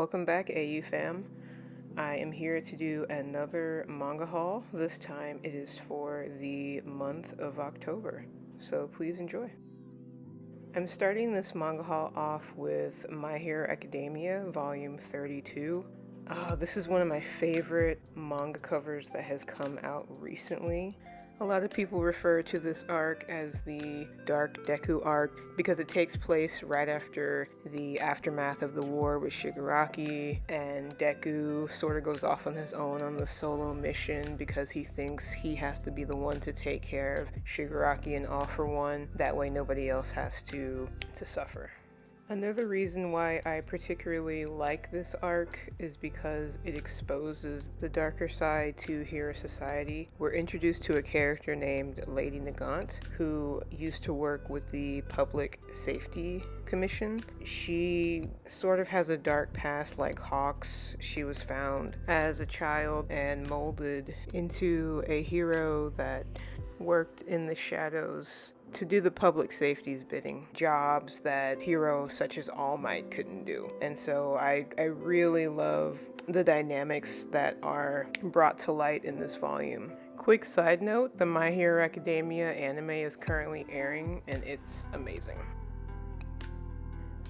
Welcome back, AU fam. I am here to do another manga haul. This time it is for the month of October, so please enjoy. I'm starting this manga haul off with My Hero Academia, volume 32. This is one of my favorite manga covers that has come out recently. A lot of people refer to this arc as the Dark Deku arc because it takes place right after the aftermath of the war with Shigaraki, and Deku sort of goes off on his own on the solo mission because he thinks he has to be the one to take care of Shigaraki and All for One. That way nobody else has to suffer. Another reason why I particularly like this arc is because it exposes the darker side to Hero Society. We're introduced to a character named Lady Nagant, who used to work with the Public Safety Commission. She sort of has a dark past like Hawks. She was found as a child and molded into a hero that worked in the shadows to do the public safety's bidding, jobs that heroes such as All Might couldn't do. And so I really love the dynamics that are brought to light in this volume. Quick side note, the My Hero Academia anime is currently airing and it's amazing.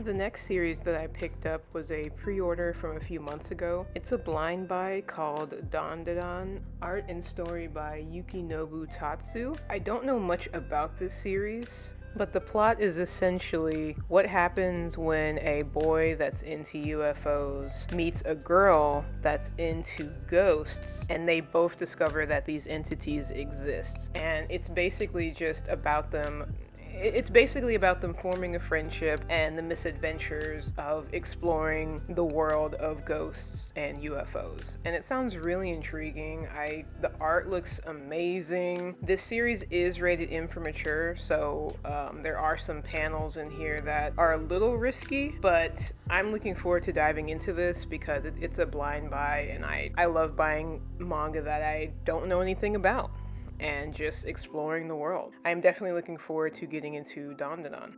The next series that I picked up was a pre-order from a few months ago. It's a blind buy called Dandadan, art and story by Yukinobu Tatsu. I don't know much about this series, but the plot is essentially what happens when a boy that's into UFOs meets a girl that's into ghosts, and they both discover that these entities exist. And it's basically just about them. It's basically about them forming a friendship and the misadventures of exploring the world of ghosts and UFOs. And it sounds really intriguing. The art looks amazing. This series is rated M for mature, so there are some panels in here that are a little risky, but I'm looking forward to diving into this because it's a blind buy, and I love buying manga that I don't know anything about and just exploring the world. I'm definitely looking forward to getting into Dandadan.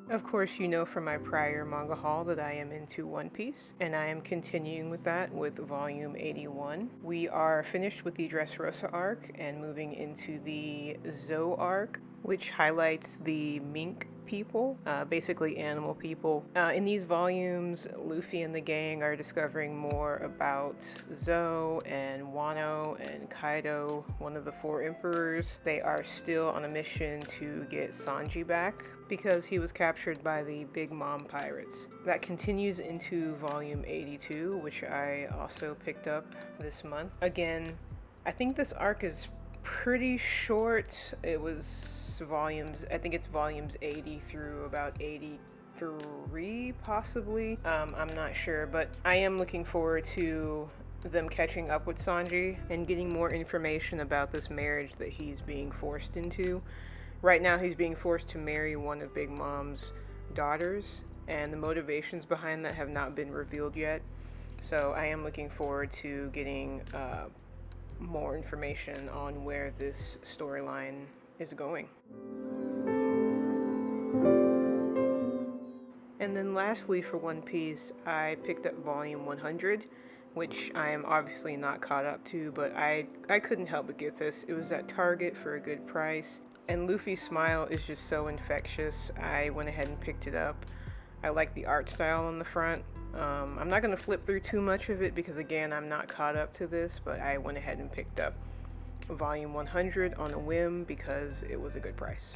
Of course, you know from my prior manga haul that I am into One Piece, and I am continuing with that with volume 81. We are finished with the Dressrosa arc and moving into the Zou arc, which highlights the mink people, basically animal people. In these volumes, Luffy and the gang are discovering more about Zou and Wano and Kaido, one of the four emperors. They are still on a mission to get Sanji back because he was captured by the Big Mom pirates. That continues into volume 82, which I also picked up this month. Again, I think this arc is pretty short. It was I think it's volumes 80 through about 83 possibly. I'm not sure, but I am looking forward to them catching up with Sanji and getting more information about this marriage that he's being forced into. Right now he's being forced to marry one of Big Mom's daughters, and the motivations behind that have not been revealed yet. So I am looking forward to getting more information on where this storyline is going. And then lastly for One Piece, I picked up volume 100, which I am obviously not caught up to, but I couldn't help but get this. It was at Target for a good price, and Luffy's smile is just so infectious. I went ahead and picked it up. I like the art style on the front. I'm not going to flip through too much of it because again, I'm not caught up to this, but I went ahead and picked up volume 100 on a whim because it was a good price.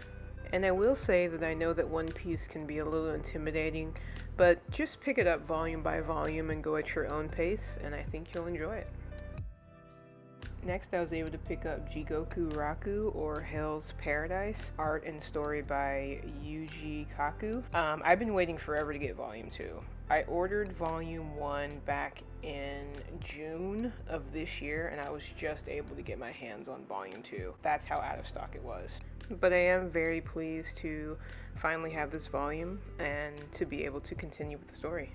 And I will say that I know that One Piece can be a little intimidating, but just pick it up volume by volume and go at your own pace, and I think you'll enjoy it. Next, I was able to pick up Jigoku Raku, or Hell's Paradise, art and story by Yuji Kaku. I've been waiting forever to get volume 2. I ordered volume 1 back in June of this year, and I was just able to get my hands on volume 2. That's how out of stock it was. But I am very pleased to finally have this volume and to be able to continue with the story.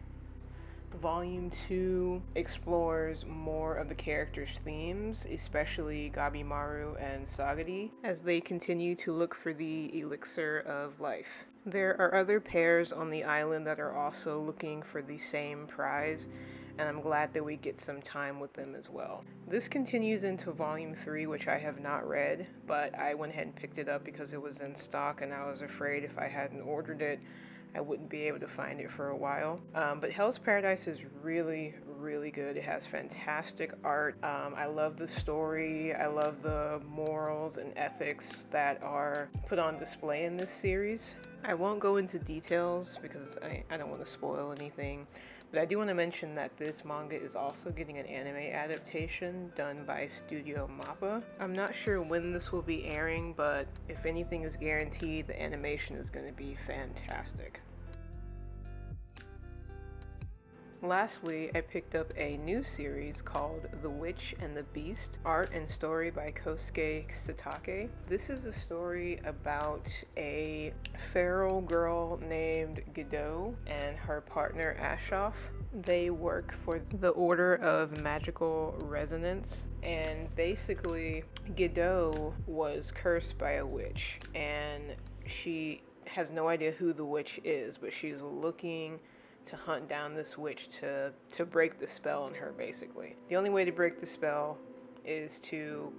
Volume 2 explores more of the characters' themes, especially Gabimaru and Sagari, as they continue to look for the elixir of life. There are other pairs on the island that are also looking for the same prize, and I'm glad that we get some time with them as well. This continues into volume 3, which I have not read, but I went ahead and picked it up because it was in stock, and I was afraid if I hadn't ordered it, I wouldn't be able to find it for a while. But Hell's Paradise is really, really good. It has fantastic art. I love the story. I love the morals and ethics that are put on display in this series. I won't go into details because I don't want to spoil anything. But I do want to mention that this manga is also getting an anime adaptation done by Studio Mappa. I'm not sure when this will be airing, but if anything is guaranteed, the animation is going to be fantastic. Lastly, I picked up a new series called The Witch and the Beast, art and story by Kosuke Satake. This is a story about a feral girl named Godot and her partner Ashoff. They work for the Order of Magical Resonance, and basically Godot was cursed by a witch, and she has no idea who the witch is, but she's looking to hunt down this witch to break the spell on her, basically. The only way to break the spell is to,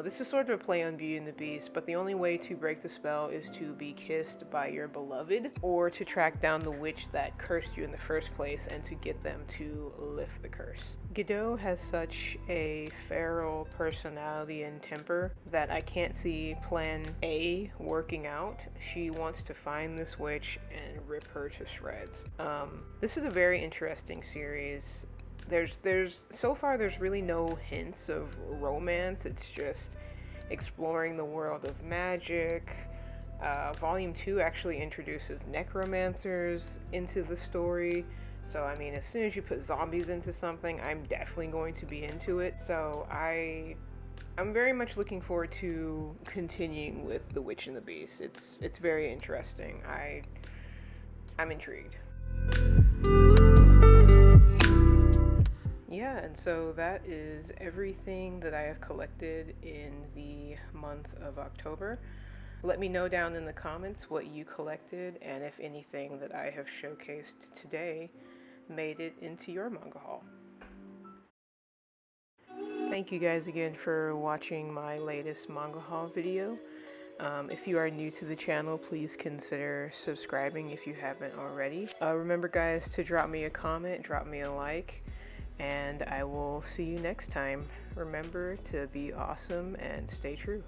this is sort of a play on Beauty and the Beast, but the only way to break the spell is to be kissed by your beloved, or to track down the witch that cursed you in the first place and to get them to lift the curse. Godot has such a feral personality and temper that I can't see plan A working out. She wants to find this witch and rip her to shreds. This is a very interesting series. So far there's really no hints of romance. It's just exploring the world of magic. Volume 2 actually introduces necromancers into the story. So, I mean, as soon as you put zombies into something, I'm definitely going to be into it. So, I'm very much looking forward to continuing with The Witch and the Beast. It's very interesting. I'm intrigued. Yeah, and so that is everything that I have collected in the month of October. Let me know down in the comments what you collected and if anything that I have showcased today made it into your manga haul. Thank you guys again for watching my latest manga haul video. If you are new to the channel, please consider subscribing if you haven't already. Remember guys to drop me a comment, drop me a like, and I will see you next time. Remember to be awesome and stay true.